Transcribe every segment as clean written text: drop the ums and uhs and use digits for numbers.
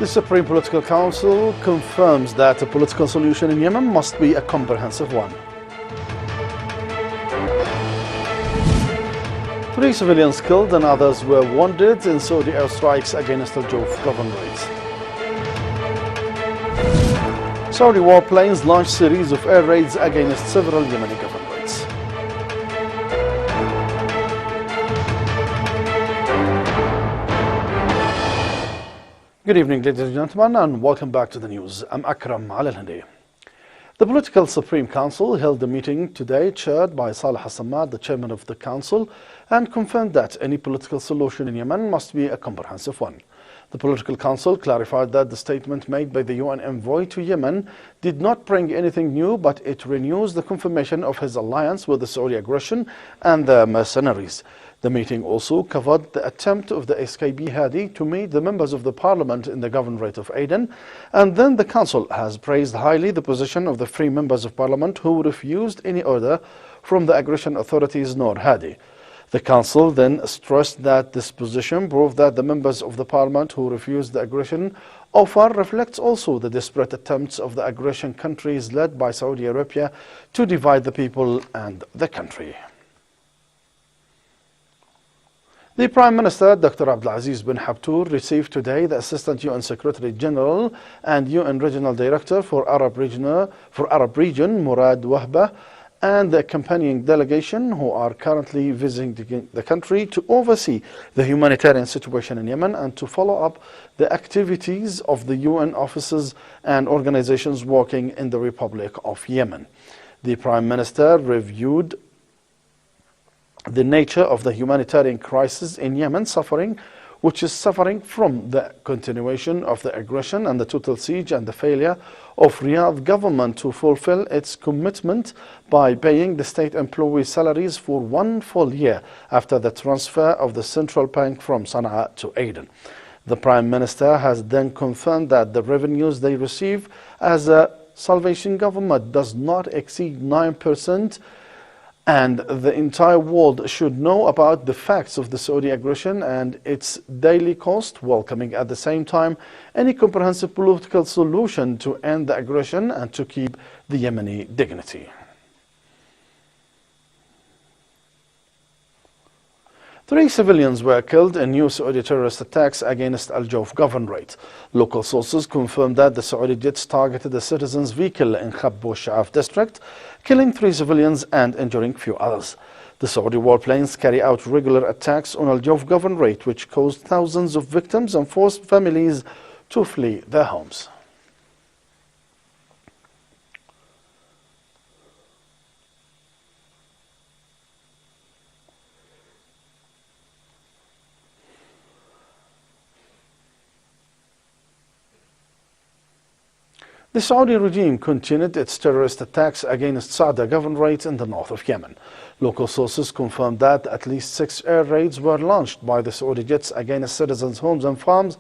Supreme Political Council confirms that a political solution in Yemen must be a comprehensive one. 3 civilians killed and others were wounded in Saudi airstrikes against Al Jawf governorate. Saudi warplanes launched series of air raids against several Yemeni governorates. Good evening, ladies and gentlemen, and welcome back to the news. I'm Akram Al-Hindi. The Political Supreme Council held a meeting today chaired by Saleh Al-Samad, the chairman of the council, and confirmed that any political solution in Yemen must be a comprehensive one. The Political Council clarified that the statement made by the UN envoy to Yemen did not bring anything new, but it renews the confirmation of his alliance with the Saudi aggression and the mercenaries. The meeting also covered the attempt of the SKB Hadi to meet the members of the parliament in the governorate of Aden, and then the council has praised highly the position of the 3 members of parliament who refused any order from the aggression authorities nor Hadi. The council then stressed that this position proved that the members of the parliament who refused the aggression offer reflects also the desperate attempts of the aggression countries led by Saudi Arabia to divide the people and the country. The Prime Minister, Dr. Abdulaziz bin Habtoor, received today the Assistant UN Secretary General and UN Regional Director for Arab Region, Murad Wahba, and the accompanying delegation who are currently visiting the country to oversee the humanitarian situation in Yemen and to follow up the activities of the UN offices and organizations working in the Republic of Yemen. The Prime Minister reviewed the nature of the humanitarian crisis in Yemen which is suffering from the continuation of the aggression and the total siege and the failure of Riyadh government to fulfill its commitment by paying the state employees' salaries for 1 full year after the transfer of the central bank from Sana'a to Aden. The Prime Minister has then confirmed that the revenues they receive as a salvation government does not exceed 9%, and the entire world should know about the facts of the Saudi aggression and its daily cost, welcoming at the same time any comprehensive political solution to end the aggression and to keep the Yemeni dignity. Three civilians were killed in new Saudi terrorist attacks against Al Jawf governorate. Local sources confirmed that the Saudi jets targeted a citizen's vehicle in Khab Sha'af district, killing 3 civilians and injuring few others. The Saudi warplanes carry out regular attacks on Al Jawf governorate, which caused thousands of victims and forced families to flee their homes. The Saudi regime continued its terrorist attacks against Sa'da governorate in the north of Yemen. Local sources confirmed that at least 6 air raids were launched by the Saudi jets against citizens' homes and farms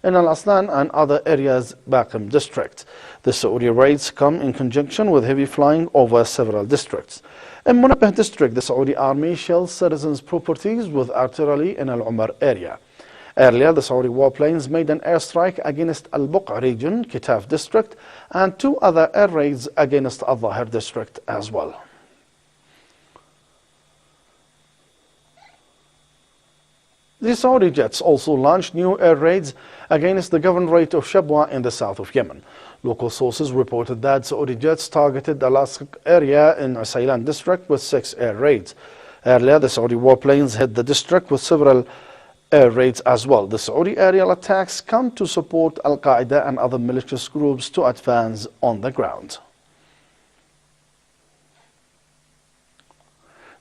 in Al Aslan and other areas Baqim district. The Saudi raids come in conjunction with heavy flying over several districts. In Munabbah district, the Saudi army shells citizens' properties with artillery in Al Umar area. Earlier, the Saudi warplanes made an airstrike against Al Buqa region, Kitaf district, and 2 other air raids against Al Zahir district as well. The Saudi jets also launched new air raids against the governorate of Shabwa in the south of Yemen. Local sources reported that Saudi jets targeted the Lasq area in Usaylan district with 6 air raids. Earlier, the Saudi warplanes hit the district with several air raids as well. The Saudi aerial attacks come to support Al-Qaeda and other malicious groups to advance on the ground.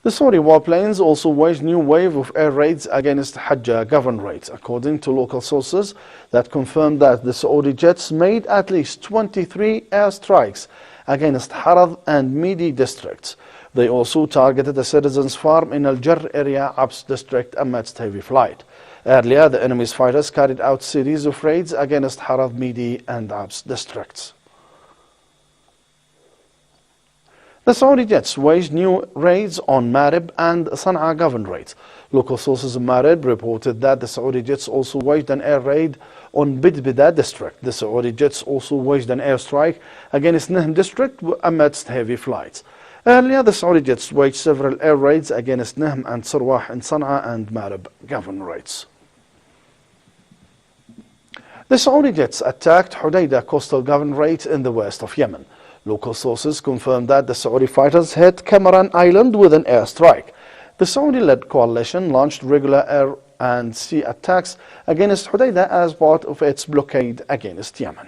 The Saudi warplanes also waged new wave of air raids against Hajjah governorate, according to local sources that confirmed that the Saudi jets made at least 23 airstrikes against Harad and Midi districts. They also targeted a citizen's farm in Al Jarr area, Abs district, amidst heavy flight. Earlier, the enemy's fighters carried out series of raids against Harad, Midi and Abs districts. The Saudi jets waged new raids on Marib and Sana'a governorates. Local sources in Marib reported that the Saudi jets also waged an air raid on Bidbida district. The Saudi jets also waged an airstrike against Nahm district amidst heavy flights. Earlier, the Saudi jets waged several air raids against Nahm and Sarwah in Sana'a and Marib governorates. The Saudi jets attacked Hodeidah coastal governorate in the west of Yemen. Local sources confirmed that the Saudi fighters hit Cameron Island with an airstrike. The Saudi-led coalition launched regular air and sea attacks against Hodeidah as part of its blockade against Yemen.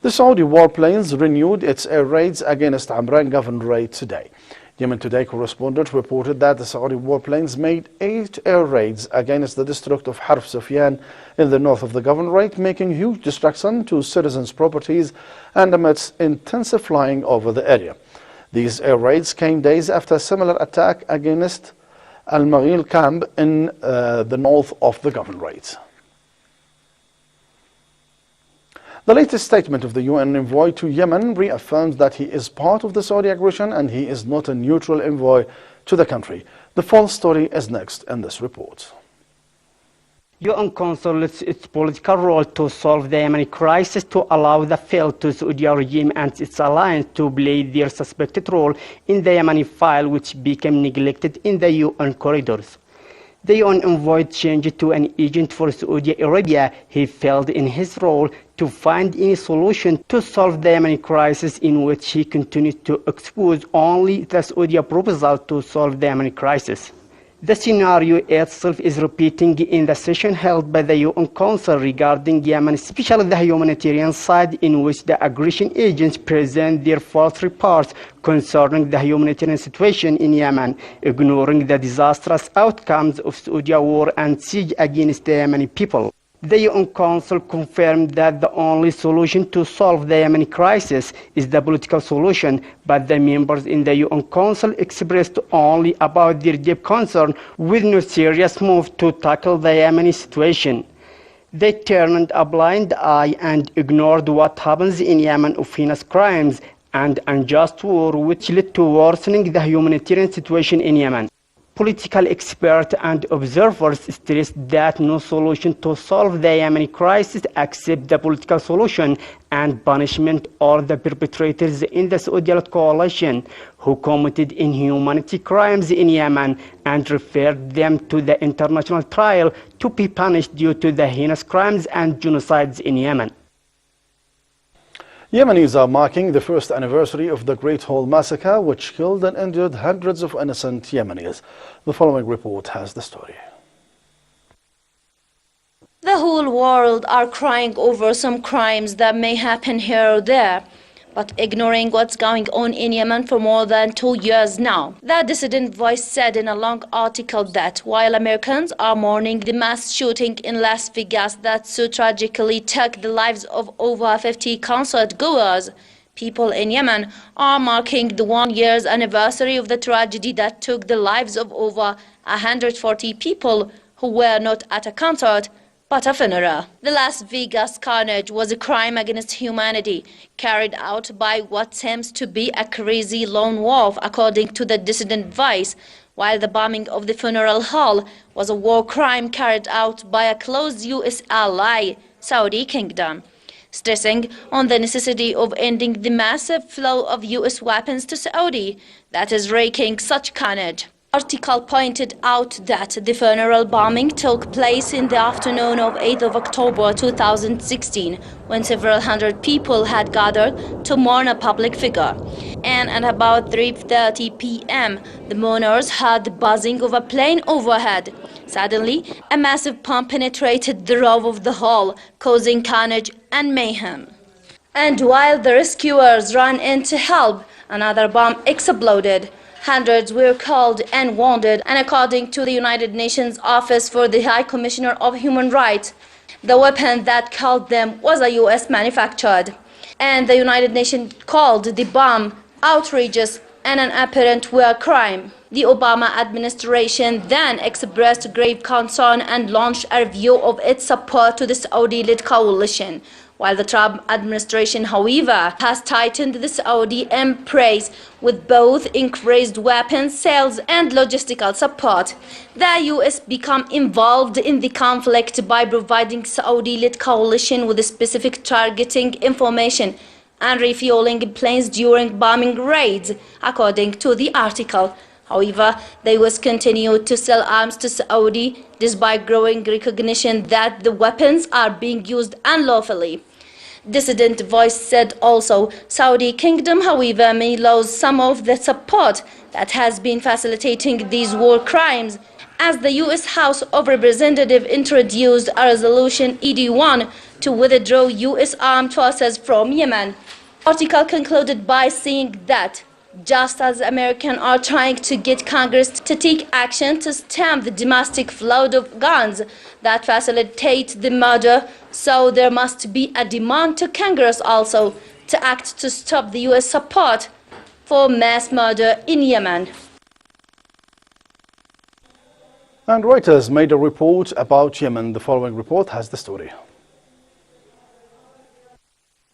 The Saudi warplanes renewed its air raids against Amran governorate today. Yemen Today correspondent reported that the Saudi warplanes made 8 air raids against the district of Harf Sufyan in the north of the governorate, making huge destruction to citizens' properties and amidst intensive flying over the area. These air raids came days after a similar attack against Al-Maghil camp in the north of the governorate. The latest statement of the UN envoy to Yemen reaffirms that he is part of the Saudi aggression and he is not a neutral envoy to the country. The full story is next in this report. UN consolidates its political role to solve the Yemeni crisis to allow the failed Saudi regime and its alliance to play their suspected role in the Yemeni file, which became neglected in the UN corridors. The UN envoy changed to an agent for Saudi Arabia. He failed in his role to find any solution to solve the Yemeni crisis, in which he continued to expose only the Saudi proposal to solve the Yemeni crisis. The scenario itself is repeating in the session held by the UN Council regarding Yemen, especially the humanitarian side, in which the aggression agents present their false reports concerning the humanitarian situation in Yemen, ignoring the disastrous outcomes of Saudi war and siege against the Yemeni people. The UN Council confirmed that the only solution to solve the Yemeni crisis is the political solution, but the members in the UN Council expressed only about their deep concern with no serious move to tackle the Yemeni situation. They turned a blind eye and ignored what happens in Yemen of heinous crimes and unjust war, which led to worsening the humanitarian situation in Yemen. Political experts and observers stressed that no solution to solve the Yemeni crisis except the political solution and punishment of the perpetrators in the Saudi-led coalition who committed inhumanity crimes in Yemen, and referred them to the international trial to be punished due to the heinous crimes and genocides in Yemen. Yemenis are marking the first anniversary of the Great Hall Massacre, which killed and injured hundreds of innocent Yemenis. The following report has the story. The whole world are crying over some crimes that may happen here or there, but ignoring what's going on in Yemen for more than 2 years now. The dissident voice said in a long article that while Americans are mourning the mass shooting in Las Vegas that so tragically took the lives of over 50 concert goers, people in Yemen are marking the 1 year's anniversary of the tragedy that took the lives of over 140 people who were not at a concert but a funeral. The Las Vegas carnage was a crime against humanity carried out by what seems to be a crazy lone wolf, according to the dissident voice, while the bombing of the funeral hall was a war crime carried out by a close U.S. ally, Saudi Kingdom, stressing on the necessity of ending the massive flow of U.S. weapons to Saudi that is wreaking such carnage. The article pointed out that the funeral bombing took place in the afternoon of 8th of October 2016, when several hundred people had gathered to mourn a public figure. And at about 3:30 p.m., the mourners heard the buzzing of a plane overhead. Suddenly, a massive bomb penetrated the roof of the hall, causing carnage and mayhem. And while the rescuers ran in to help, another bomb exploded. Hundreds were killed and wounded, and according to the United Nations Office for the High Commissioner of Human Rights, the weapon that killed them was a U.S. manufactured. And the United Nations called the bomb outrageous and an apparent war crime. The Obama administration then expressed grave concern and launched a review of its support to the Saudi-led coalition, while the Trump administration, however, has tightened the Saudi embrace with both increased weapons sales and logistical support. The U.S. became involved in the conflict by providing Saudi-led coalition with specific targeting information and refueling planes during bombing raids, according to the article. However, the U.S. continued to sell arms to Saudi despite growing recognition that the weapons are being used unlawfully. Dissident voice said also Saudi Kingdom, however, may lose some of the support that has been facilitating these war crimes, as the U.S. House of Representatives introduced a resolution ED1 to withdraw U.S. armed forces from Yemen. The article concluded by saying that just as Americans are trying to get Congress to take action to stem the domestic flow of guns that facilitate the murder, so there must be a demand to Congress also to act to stop the U.S. support for mass murder in Yemen. And Reuters made a report about Yemen. The following report has the story.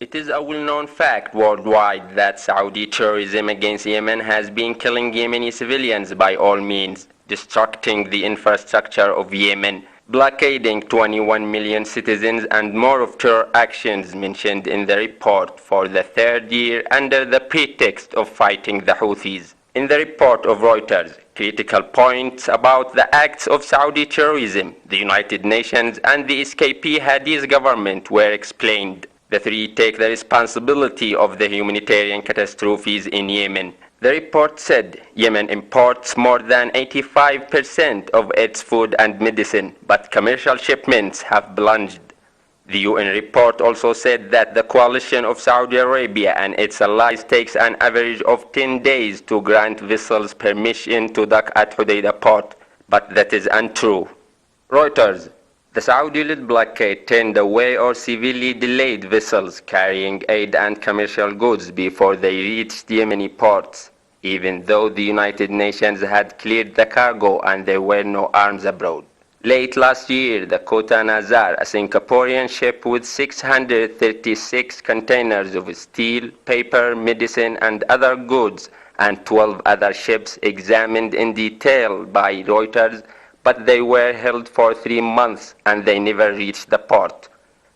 It is a well-known fact worldwide that Saudi terrorism against Yemen has been killing Yemeni civilians by all means, destructing the infrastructure of Yemen, blockading 21 million citizens, and more of terror actions mentioned in the report for the third year under the pretext of fighting the Houthis. In the report of Reuters, critical points about the acts of Saudi terrorism, the United Nations, and the escapee Hadi's government were explained. The three take the responsibility of the humanitarian catastrophes in Yemen. The report said Yemen imports more than 85% of its food and medicine, but commercial shipments have plunged. The UN report also said that the coalition of Saudi Arabia and its allies takes an average of 10 days to grant vessels permission to dock at Hodeidah port, but that is untrue. Reuters: the Saudi-led blockade turned away or severely delayed vessels carrying aid and commercial goods before they reached Yemeni ports, even though the United Nations had cleared the cargo and there were no arms abroad. Late last year, the Kota Nazar, a Singaporean ship with 636 containers of steel, paper, medicine, and other goods, and 12 other ships examined in detail by Reuters, but they were held for 3 months and they never reached the port.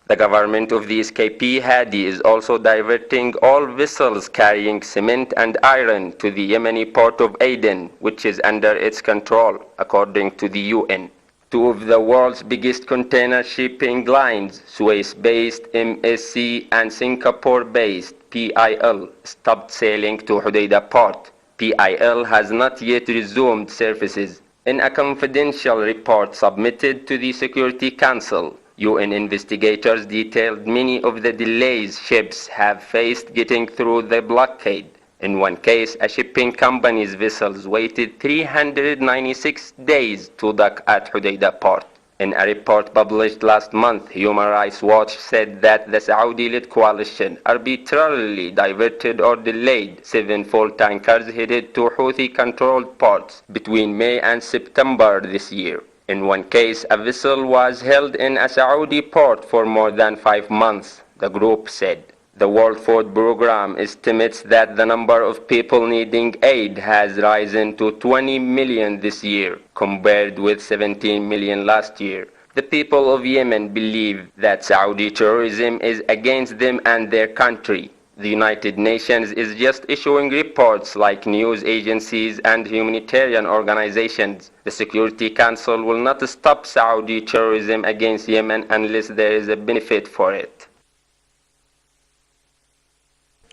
The government of the escapee Hadi is also diverting all vessels carrying cement and iron to the Yemeni port of Aden, which is under its control, according to the UN. Two of the world's biggest container shipping lines, Suez-based MSC and Singapore-based PIL, stopped sailing to Hodeidah port. PIL has not yet resumed services. In a confidential report submitted to the Security Council, UN investigators detailed many of the delays ships have faced getting through the blockade. In one case, a shipping company's vessels waited 396 days to dock at Hodeidah port. In a report published last month, Human Rights Watch said that the Saudi-led coalition arbitrarily diverted or delayed 7 full tankers headed to Houthi-controlled ports between May and September this year. In one case, a vessel was held in a Saudi port for more than 5 months, the group said. The World Food Programme estimates that the number of people needing aid has risen to 20 million this year, compared with 17 million last year. The people of Yemen believe that Saudi terrorism is against them and their country. The United Nations is just issuing reports like news agencies and humanitarian organizations. The Security Council will not stop Saudi terrorism against Yemen unless there is a benefit for it.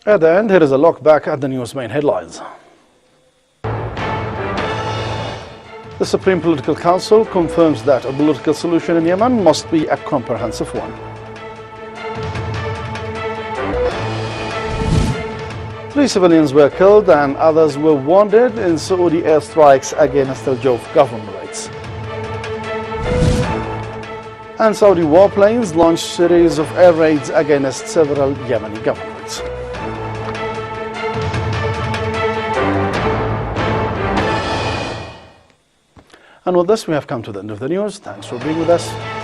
At the end, here is a look back at the news main headlines. The Supreme Political Council confirms that a political solution in Yemen must be a comprehensive one. Three civilians were killed and others were wounded in Saudi airstrikes against the Jove governorates. And Saudi warplanes launched a series of air raids against several Yemeni governorates. And with this, we have come to the end of the news. Thanks for being with us.